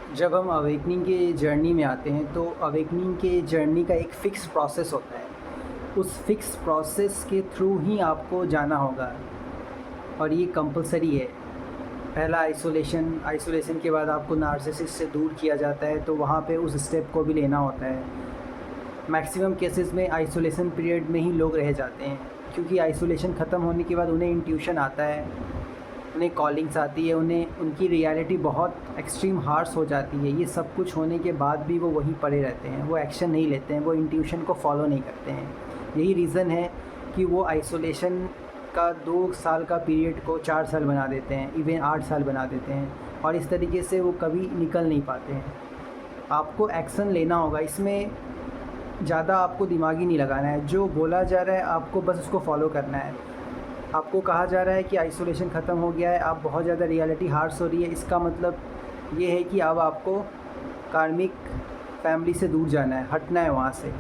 जब हम अवेकनिंग के जर्नी में आते हैं तो अवेकनिंग के जर्नी का एक फ़िक्स प्रोसेस होता है। उस फ़िक्स प्रोसेस के थ्रू ही आपको जाना होगा और ये कंपल्सरी है। पहला आइसोलेशन के बाद आपको नार्सिसिस्ट से दूर किया जाता है, तो वहाँ पे उस स्टेप को भी लेना होता है। मैक्सिमम केसेस में आइसोलेशन पीरियड में ही लोग रह जाते हैं, क्योंकि आइसोलेशन ख़त्म होने के बाद उन्हें इंट्यूशन आता है, उन्हें कॉलिंग्स आती है, उन्हें उनकी रियलिटी बहुत एक्सट्रीम हार्श हो जाती है। ये सब कुछ होने के बाद भी वो वहीं पड़े रहते हैं, वो एक्शन नहीं लेते हैं, वो इंट्यूशन को फॉलो नहीं करते हैं। यही रीज़न है कि वो आइसोलेशन का 2 साल का पीरियड को 4 साल बना देते हैं, इवन 8 साल बना देते हैं, और इस तरीके से वो कभी निकल नहीं पाते हैं। आपको एक्शन लेना होगा, इसमें ज़्यादा आपको दिमाग ही नहीं लगाना है। जो बोला जा रहा है आपको बस उसको फॉलो करना है। आपको कहा जा रहा है कि आइसोलेशन ख़त्म हो गया है, आप बहुत ज़्यादा रियलिटी हार्श हो रही है, इसका मतलब ये है कि अब आपको कार्मिक फैमिली से दूर जाना है, हटना है वहाँ से।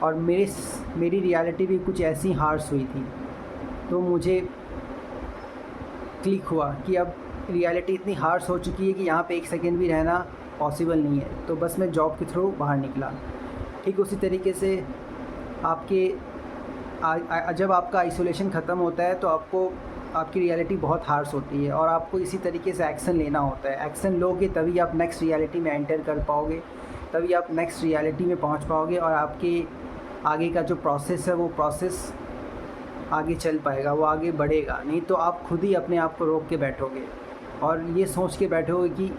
और मेरी रियलिटी भी कुछ ऐसी हार्श हुई थी, तो मुझे क्लिक हुआ कि अब रियलिटी इतनी हार्श हो चुकी है कि यहाँ पे 1 सेकेंड भी रहना पॉसिबल नहीं है। तो बस मैं जॉब के थ्रू बाहर निकला। ठीक उसी तरीके से आपके जब आपका आइसोलेशन ख़त्म होता है तो आपकी रियलिटी बहुत हार्श होती है, और आपको इसी तरीके से एक्शन लेना होता है। एक्शन लोगे तभी आप नेक्स्ट रियलिटी में एंटर कर पाओगे, तभी आप नेक्स्ट रियलिटी में पहुंच पाओगे, और आपके आगे का जो प्रोसेस है वो प्रोसेस आगे चल पाएगा, वो आगे बढ़ेगा। नहीं तो आप खुद ही अपने आप को रोक के बैठोगे और ये सोच के बैठोगे कि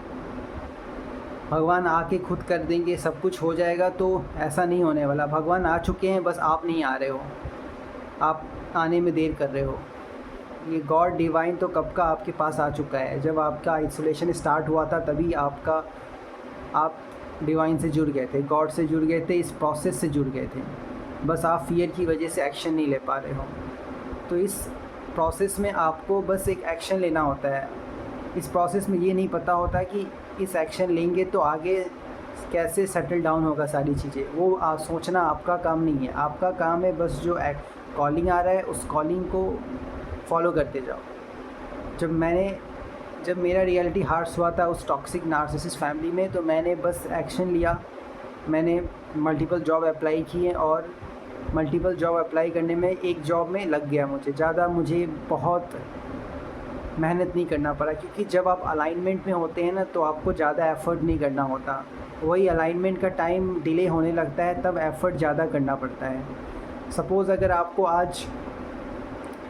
भगवान आके खुद कर देंगे, सब कुछ हो जाएगा। तो ऐसा नहीं होने वाला। भगवान आ चुके हैं, बस आप नहीं आ रहे हो, आप आने में देर कर रहे हो। ये गॉड डिवाइन तो कब का आपके पास आ चुका है। जब आपका आइसोलेशन स्टार्ट हुआ था तभी आप डिवाइन से जुड़ गए थे, गॉड से जुड़ गए थे, इस प्रोसेस से जुड़ गए थे। बस आप फियर की वजह से एक्शन नहीं ले पा रहे हो। तो इस प्रोसेस में आपको बस एक एक्शन लेना होता है। इस प्रोसेस में ये नहीं पता होता कि इस एक्शन लेंगे तो आगे कैसे सेटल डाउन होगा सारी चीज़ें, वो सोचना आपका काम नहीं है। आपका काम है बस जो कॉलिंग आ रहा है उस कॉलिंग को फॉलो करते जाओ। जब मेरा रियलिटी हार्श हुआ था उस टॉक्सिक नार्सिसिस्ट फैमिली में, तो मैंने बस एक्शन लिया। मैंने मल्टीपल जॉब अप्लाई किए, और मल्टीपल जॉब अप्लाई करने में एक जॉब में लग गया मुझे बहुत मेहनत नहीं करना पड़ा, क्योंकि जब आप अलाइनमेंट में होते हैं ना तो आपको ज़्यादा एफ़र्ट नहीं करना होता। वही अलाइनमेंट का टाइम डिले होने लगता है, तब एफ़र्ट ज़्यादा करना पड़ता है। सपोज़ अगर आपको आज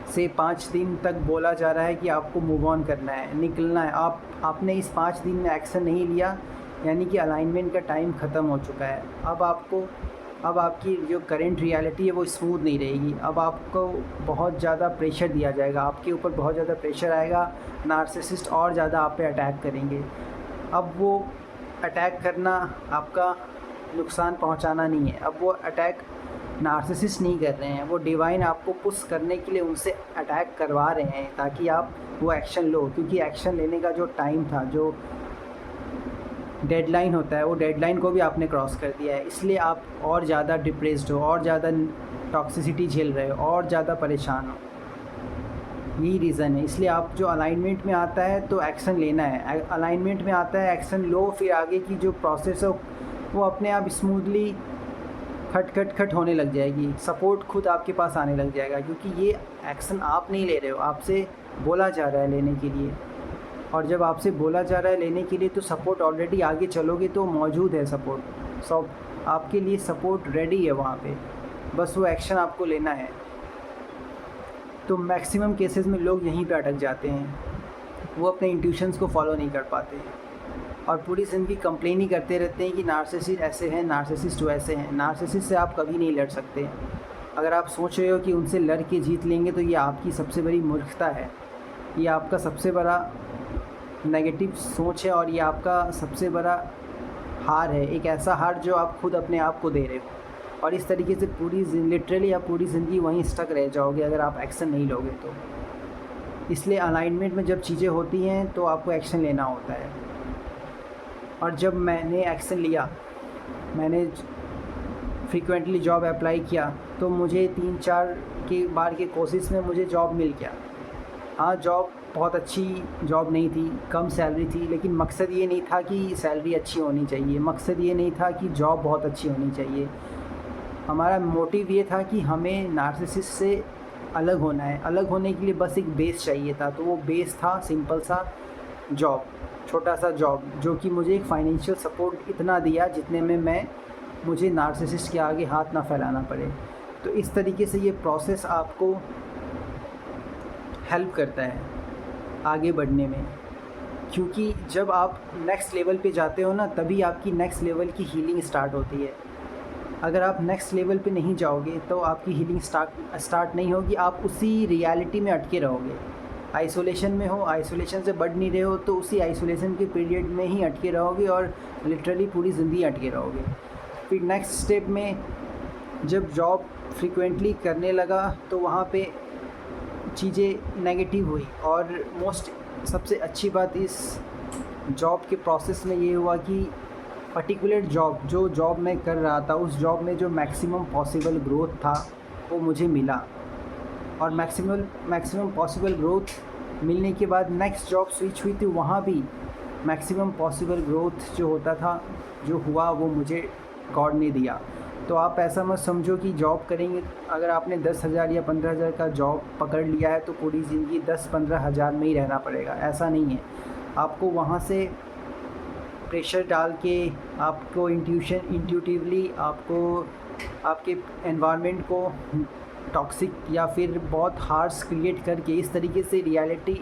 से 5 दिन तक बोला जा रहा है कि आपको मूव ऑन करना है, निकलना है, आपने इस 5 दिन में एक्शन नहीं लिया, यानी कि अलाइनमेंट का टाइम ख़त्म हो चुका है। अब आपकी जो करंट रियलिटी है वो स्मूथ नहीं रहेगी। अब आपको बहुत ज़्यादा प्रेशर दिया जाएगा, आपके ऊपर बहुत ज़्यादा प्रेशर आएगा। नार्सिसिस्ट और ज़्यादा आप पे अटैक करेंगे। अब वो अटैक करना आपका नुकसान पहुंचाना नहीं है, अब वो अटैक नार्सिसिस्ट नहीं कर रहे हैं, वो डिवाइन आपको पुश करने के लिए उनसे अटैक करवा रहे हैं ताकि आप वो एक्शन लो। क्योंकि एक्शन लेने का जो टाइम था, जो डेडलाइन होता है, वो डेडलाइन को भी आपने क्रॉस कर दिया है। इसलिए आप और ज़्यादा डिप्रेस्ड हो, और ज़्यादा टॉक्सिसिटी झेल रहे हो, और ज़्यादा परेशान हो। यही रीज़न है। इसलिए आप जो अलाइनमेंट में आता है तो एक्शन लेना है, अलाइनमेंट में आता है एक्शन लो, फिर आगे की जो प्रोसेस है वो अपने आप स्मूथली खट होने लग जाएगी। सपोर्ट खुद आपके पास आने लग जाएगा, क्योंकि ये एक्शन आप नहीं ले रहे हो, आपसे बोला जा रहा है लेने के लिए। और जब आपसे बोला जा रहा है लेने के लिए तो सपोर्ट ऑलरेडी आगे चलोगे तो मौजूद है सपोर्ट, सब आपके लिए सपोर्ट रेडी है वहाँ पे, बस वो एक्शन आपको लेना है। तो मैक्सिमम केसेस में लोग यहीं पे अटक जाते हैं, वो अपने इंट्यूशंस को फॉलो नहीं कर पाते और पूरी ज़िंदगी कंप्लेन ही करते रहते हैं कि नार्सिसिस्ट ऐसे हैं, नार्सिसिस्ट वैसे हैं। नार्सिसिस्ट से आप कभी नहीं लड़ सकते। अगर आप सोच रहे हो कि उनसे लड़ के जीत लेंगे तो ये आपकी सबसे बड़ी मूर्खता है, ये आपका सबसे बड़ा नेगेटिव सोच है, और ये आपका सबसे बड़ा हार है। एक ऐसा हार जो आप खुद अपने आप को दे रहे हो, और इस तरीके से लिटरली आप पूरी ज़िंदगी वहीं स्टक रह जाओगे अगर आप एक्शन नहीं लोगे तो। इसलिए अलाइनमेंट में जब चीज़ें होती हैं तो आपको एक्शन लेना होता है। और जब मैंने एक्शन लिया, मैंने फ्रीक्वेंटली जॉब अप्लाई किया, तो मुझे 3-4 बार की कोशिश में मुझे जॉब मिल गया। हाँ, जॉब बहुत अच्छी जॉब नहीं थी, कम सैलरी थी, लेकिन मकसद ये नहीं था कि सैलरी अच्छी होनी चाहिए, मकसद ये नहीं था कि जॉब बहुत अच्छी होनी चाहिए। हमारा मोटिव ये था कि हमें नार्सिसिस्ट से अलग होना है। अलग होने के लिए बस एक बेस चाहिए था, तो वो बेस था सिंपल सा जॉब, छोटा सा जॉब, जो कि मुझे एक फाइनेंशियल सपोर्ट इतना दिया जितने में मुझे नार्सिसिस्ट के आगे हाथ ना फैलाना पड़े। तो इस तरीके से ये प्रोसेस आपको हेल्प करता है आगे बढ़ने में, क्योंकि जब आप नेक्स्ट लेवल पे जाते हो ना, तभी आपकी नेक्स्ट लेवल की हीलिंग स्टार्ट होती है। अगर आप नेक्स्ट लेवल पे नहीं जाओगे तो आपकी हीलिंग स्टार्ट नहीं होगी, आप उसी रियलिटी में अटके रहोगे। आइसोलेशन में हो, आइसोलेशन से बढ़ नहीं रहे हो, तो उसी आइसोलेशन के पीरियड में ही अटके रहोगे और लिटरली पूरी ज़िंदगी अटके रहोगे। फिर नेक्स्ट स्टेप में जब जॉब फ्रीक्वेंटली करने लगा तो वहाँ पे चीज़ें नेगेटिव हुई, और सबसे अच्छी बात इस जॉब के प्रोसेस में ये हुआ कि पर्टिकुलर जो जॉब मैं कर रहा था, उस जॉब में जो मैक्सिमम पॉसिबल ग्रोथ था वो मुझे मिला। और मैक्सिमम पॉसिबल ग्रोथ मिलने के बाद नेक्स्ट जॉब स्विच हुई थी, वहाँ भी मैक्सिमम पॉसिबल ग्रोथ जो होता था, जो हुआ, वो मुझे गॉड ने दिया। तो आप ऐसा मत समझो कि जॉब करेंगे, अगर आपने 10,000 या 15,000 का जॉब पकड़ लिया है तो पूरी ज़िंदगी 10-15 हज़ार में ही रहना पड़ेगा, ऐसा नहीं है। आपको वहाँ से प्रेशर डाल के, आपको इंट्यूटिवली आपको आपके एनवायरनमेंट को टॉक्सिक या फिर बहुत हार्श क्रिएट करके, इस तरीके से रियलिटी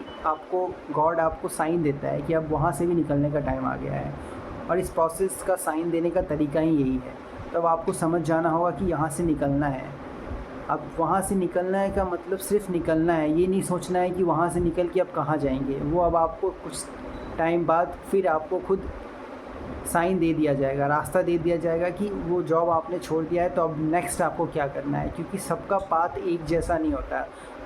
गॉड आपको साइन देता है कि अब वहाँ से भी निकलने का टाइम आ गया है। और इस प्रोसेस का साइन देने का तरीका ही यही है। तब आपको समझ जाना होगा कि यहाँ से निकलना है। अब वहाँ से निकलना है का मतलब सिर्फ निकलना है, ये नहीं सोचना है कि वहाँ से निकल के अब कहाँ जाएंगे। वो अब आपको कुछ टाइम बाद फिर आपको खुद साइन दे दिया जाएगा, रास्ता दे दिया जाएगा कि वो जॉब आपने छोड़ दिया है, तो अब नेक्स्ट आपको क्या करना है। क्योंकि सबका पाथ एक जैसा नहीं होता,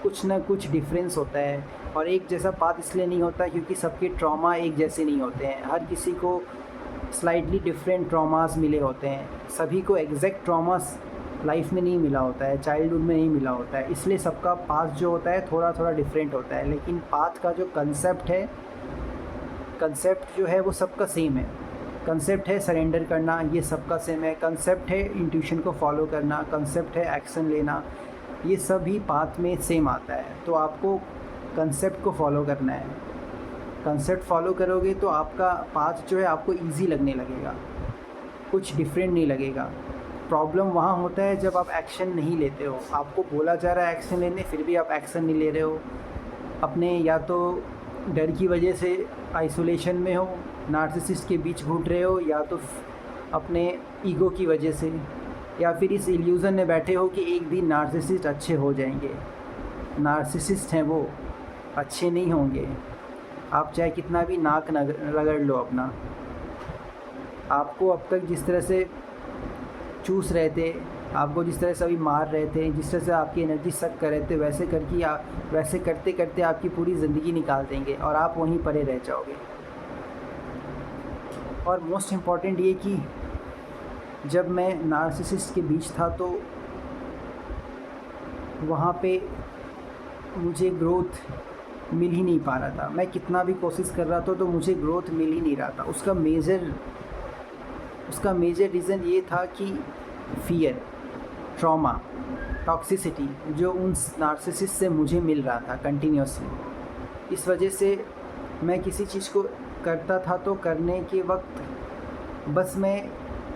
कुछ ना कुछ डिफरेंस होता है। और एक जैसा पाथ इसलिए नहीं होता क्योंकि सबके ट्रॉमा एक जैसे नहीं होते हैं। हर किसी को स्लाइटली डिफरेंट ट्रॉमास मिले होते हैं, सभी को एग्जैक्ट ट्रॉमास लाइफ में नहीं मिला होता है, चाइल्डहुड में नहीं मिला होता है। इसलिए सबका पाथ जो होता है थोड़ा थोड़ा डिफरेंट होता है, लेकिन पाथ का जो कंसेप्ट जो है वो सबका सेम है। कंसेप्ट है सरेंडर करना, ये सबका सेम है। कंसेप्ट है इंट्यूशन को फॉलो करना, कंसेप्ट है एक्शन लेना, ये सभी पाथ में सेम आता है। तो आपको कंसेप्ट को फॉलो करना है। कंसेप्ट फॉलो करोगे तो आपका पाथ जो है आपको इजी लगने लगेगा, कुछ डिफरेंट नहीं लगेगा। प्रॉब्लम वहाँ होता है जब आप एक्शन नहीं लेते हो। आपको बोला जा रहा है एक्शन लेने, फिर भी आप एक्शन नहीं ले रहे हो। अपने या तो डर की वजह से आइसोलेशन में हो, नार्सिसिस्ट के बीच घुट रहे हो, या तो अपने ईगो की वजह से, या फिर इस इल्यूज़न में बैठे हो कि एक दिन नार्सिसिस्ट अच्छे हो जाएंगे। नार्सिसिस्ट हैं वो, अच्छे नहीं होंगे। आप चाहे कितना भी नाक रगड़ लो अपना, आपको अब तक जिस तरह से चूस रहे थे, आपको जिस तरह से अभी मार रहे थे, जिस तरह से आपकी एनर्जी सक कर रहे थे, वैसे करते करते आपकी पूरी ज़िंदगी निकाल देंगे और आप वहीं पड़े रह जाओगे। और मोस्ट इम्पॉर्टेंट ये कि जब मैं नार्सिसिस्ट के बीच था तो वहाँ पे मुझे ग्रोथ मिल ही नहीं पा रहा था। मैं कितना भी कोशिश कर रहा था तो मुझे ग्रोथ मिल ही नहीं रहा था। उसका मेजर रीज़न ये था कि फियर, ट्रॉमा, टॉक्सिसिटी जो उन नार्सिसिस्ट से मुझे मिल रहा था कंटिन्यूसली। इस वजह से मैं किसी चीज़ को करता था तो करने के वक्त बस मैं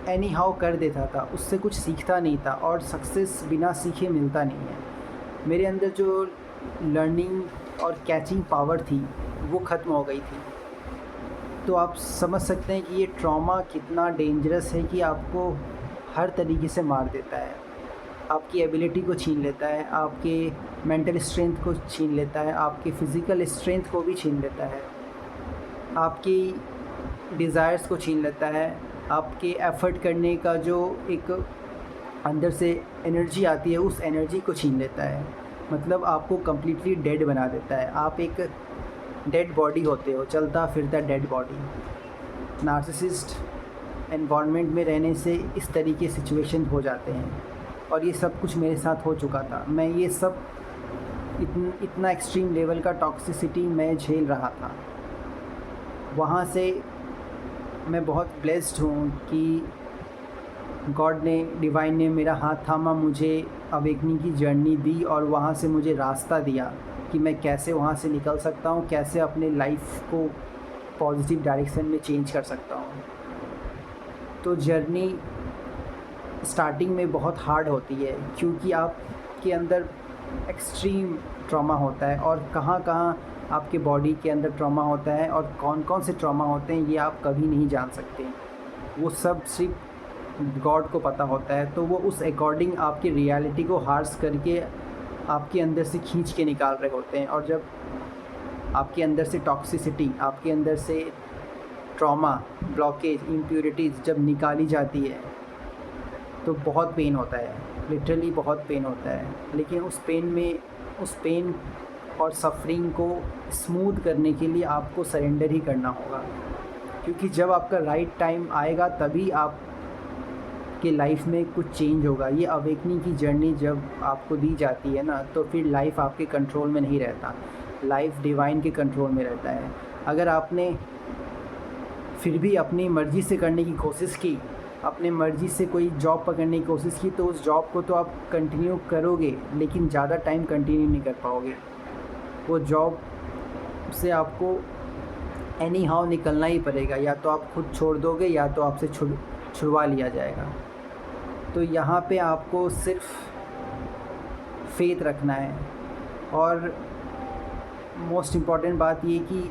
एनी हाउ कर देता था, उससे कुछ सीखता नहीं था। और सक्सेस बिना सीखे मिलता नहीं है। मेरे अंदर जो लर्निंग और कैचिंग पावर थी वो ख़त्म हो गई थी। तो आप समझ सकते हैं कि ये ट्रॉमा कितना डेंजरस है कि आपको हर तरीके से मार देता है। आपकी एबिलिटी को छीन लेता है, आपके मेंटल स्ट्रेंथ को छीन लेता है, आपके फ़िज़िकल स्ट्रेंथ को भी छीन लेता है, आपकी डिज़ायर्स को छीन लेता है, आपके एफ़र्ट करने का जो एक अंदर से एनर्जी आती है उस एनर्जी को छीन लेता है। मतलब आपको कम्प्लीटली डेड बना देता है। आप एक डेड बॉडी होते हो, चलता फिरता डेड बॉडी। नार्सिसिस्ट एनवायरनमेंट में रहने से इस तरीके सिचुएशन हो जाते हैं, और ये सब कुछ मेरे साथ हो चुका था। मैं ये सब इतना एक्सट्रीम लेवल का टॉक्सिसिटी मैं झेल रहा था। वहाँ से मैं बहुत ब्लेस्ड हूँ कि गॉड ने, डिवाइन ने मेरा हाथ थामा, मुझे अवेकनिंग की जर्नी दी और वहाँ से मुझे रास्ता दिया कि मैं कैसे वहाँ से निकल सकता हूँ, कैसे अपने लाइफ को पॉजिटिव डायरेक्शन में चेंज कर सकता हूँ। तो जर्नी स्टार्टिंग में बहुत हार्ड होती है क्योंकि आपके अंदर एक्सट्रीम ट्रॉमा होता है और कहाँ कहाँ आपके बॉडी के अंदर ट्रॉमा होता है और कौन कौन से ट्रॉमा होते हैं ये आप कभी नहीं जान सकते। वो सब सिर्फ गॉड को पता होता है। तो वो उस अकॉर्डिंग आपकी रियलिटी को हार्स करके आपके अंदर से खींच के निकाल रहे होते हैं। और जब आपके अंदर से टॉक्सिसिटी, आपके अंदर से ट्रॉमा, ब्लॉकेज, इम्प्योरिटीज़ जब निकाली जाती है तो बहुत पेन होता है, लिटरली बहुत पेन होता है। लेकिन उस पेन और सफरिंग को स्मूथ करने के लिए आपको सरेंडर ही करना होगा, क्योंकि जब आपका राइट टाइम आएगा तभी आप कि लाइफ में कुछ चेंज होगा। ये अवेकनिंग की जर्नी जब आपको दी जाती है ना, तो फिर लाइफ आपके कंट्रोल में नहीं रहता, लाइफ डिवाइन के कंट्रोल में रहता है। अगर आपने फिर भी अपनी मर्ज़ी से करने की कोशिश की, अपने मर्ज़ी से कोई जॉब पकड़ने की कोशिश की, तो उस जॉब को तो आप कंटिन्यू करोगे लेकिन ज़्यादा टाइम कंटिन्यू नहीं कर पाओगे। वो जॉब से आपको एनी हाउ निकलना ही पड़ेगा, या तो आप खुद छोड़ दोगे या तो आपसे छुड़वा लिया जाएगा। तो यहाँ पे आपको सिर्फ फेथ रखना है। और मोस्ट इम्पॉर्टेंट बात ये कि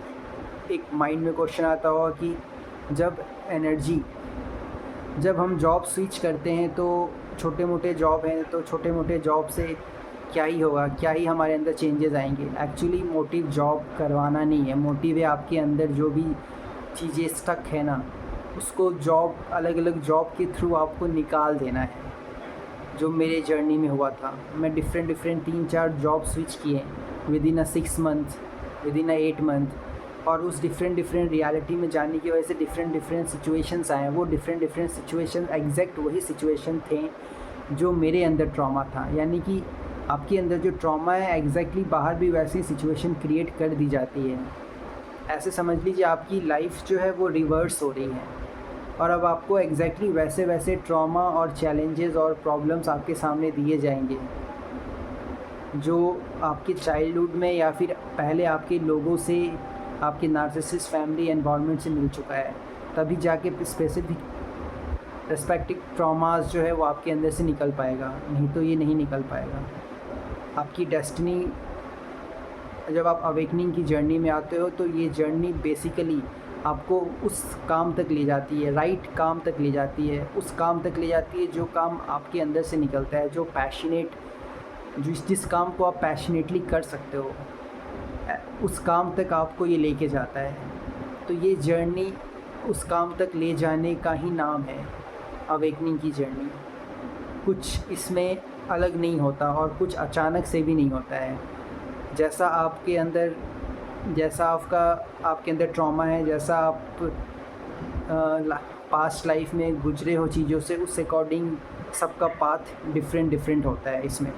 एक माइंड में क्वेश्चन आता होगा कि जब हम जॉब स्विच करते हैं तो छोटे मोटे जॉब हैं, तो छोटे मोटे जॉब से क्या ही होगा, क्या ही हमारे अंदर चेंजेस आएंगे। एक्चुअली मोटिव जॉब करवाना नहीं है, मोटिव है आपके अंदर जो भी चीज़ें स्टक है ना, उसको अलग अलग जॉब के थ्रू आपको निकाल देना है। जो मेरे जर्नी में हुआ था, मैं डिफरेंट 3-4 जॉब स्विच किए with in 6 month, with in 8 month. और उस डिफरेंट रियलिटी में जाने की वजह से डिफरेंट सिचुएशंस आए। वो डिफरेंट सिचुएशन एग्जैक्ट वही सिचुएशन थे जो मेरे अंदर ट्रॉमा था। यानी कि आपके अंदर जो ट्रॉमा है एग्जैक्टली बाहर भी वैसी सिचुएशन क्रिएट कर दी जाती है। ऐसे समझ लीजिए आपकी लाइफ जो है वो रिवर्स हो रही है और अब आपको एग्जैक्टली वैसे ट्रॉमा और चैलेंजेस और प्रॉब्लम्स आपके सामने दिए जाएंगे जो आपके चाइल्डहुड में या फिर पहले आपके लोगों से, आपके नार्सिसिस्ट फैमिली एनवायरनमेंट से मिल चुका है। तभी जाके स्पेसिफिक रेस्पेक्टिव ट्रॉमास जो है वो आपके अंदर से निकल पाएगा, नहीं तो ये नहीं निकल पाएगा। आपकी डेस्टिनी, जब आप अवेकनिंग की जर्नी में आते हो तो ये जर्नी बेसिकली आपको उस काम तक ले जाती है, राइट काम तक ले जाती है, उस काम तक ले जाती है जो काम आपके अंदर से निकलता है, जो पैशनेट, जिस काम को आप पैशनेटली कर सकते हो, उस काम तक आपको ये लेके जाता है। तो ये जर्नी उस काम तक ले जाने का ही नाम है अवेकनिंग की जर्नी। कुछ इसमें अलग नहीं होता और कुछ अचानक से भी नहीं होता है। जैसा आपके अंदर ट्रॉमा है, जैसा आप पास्ट लाइफ में गुजरे हो चीज़ों से, उस अकॉर्डिंग सबका पाथ डिफरेंट होता है इसमें।